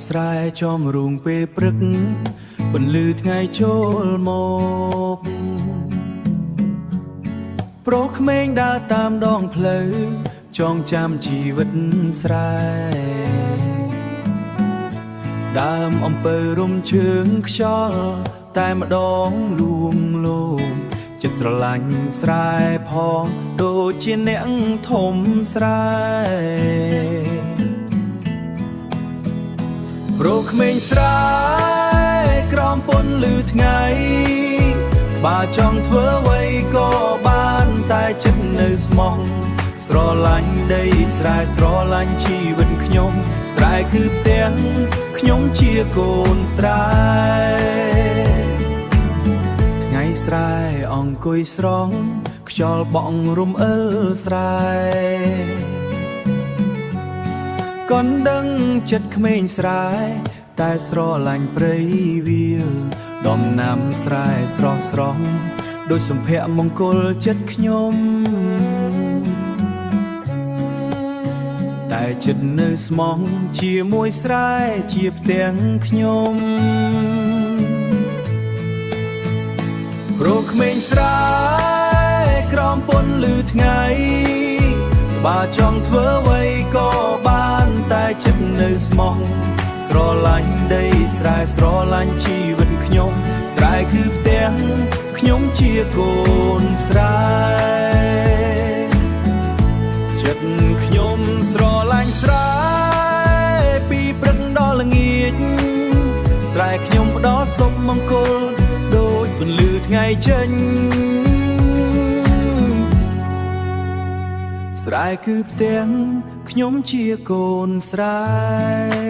ស្រែចោមរូងពេលព្រឹកបន្លឺថ្ងៃចូលមកប្រុសក្មេងដើរតាមដងផ្លូវចងចាំជីវិតស្រែដើមអំពើរំជើងខ្យល់តែម្ដងលួងលោមចិត្តស្រឡាញ់ស្រែផងដូចជាអ្នកធំស្រែប្រុសក្មេងស្រែក្រោមពន្លឺថ្ងៃក្បាលចង់ធ្វើអ្វីក៏បានតែចិត្តនៅស្មោះស្រឡាញ់ដីស្រែស្រឡាញ់ជីវិតខ្ញុំស្រែគឺផ្ទះខ្ញុំជាកូនស្រែថ្ងៃស្រែអង្គុយស្រង់ខ្យល់បក់រំអិលស្រែកូនដឹងចិត្តក្មេងស្រែតែស្រឡាញ់ព្រៃវាលដំណាំស្រែស្រស់ស្រស់ដោយសម្ភារមង្គលចិត្តខ្ញុំតែចិត្តនៅស្មោះជាមួយស្រែជាផ្ទាំងខ្ញុំប្រុសក្មេងស្រែក្រោមពន្លឺថ្ងៃក្បាលចង់ធ្វើអ្វីក៏បានតែចិត្តនៅស្មោះស្រឡាញ់ដីស្រែស្រឡាញ់ជីវិតខ្ញុំស្រែគឺផ្ទះខ្ញុំជាកូនស្រែចិត្តខ្ញុំស្រឡាញ់ស្រែពីព្រឹកដល់ល្ងាចស្រែខ្ញុំផ្ដល់សុខមង្គលដូចពន្លឺថ្ងៃចេញស្រែគឺផ្ទាំងខ្ញុំជាកូនស្រែ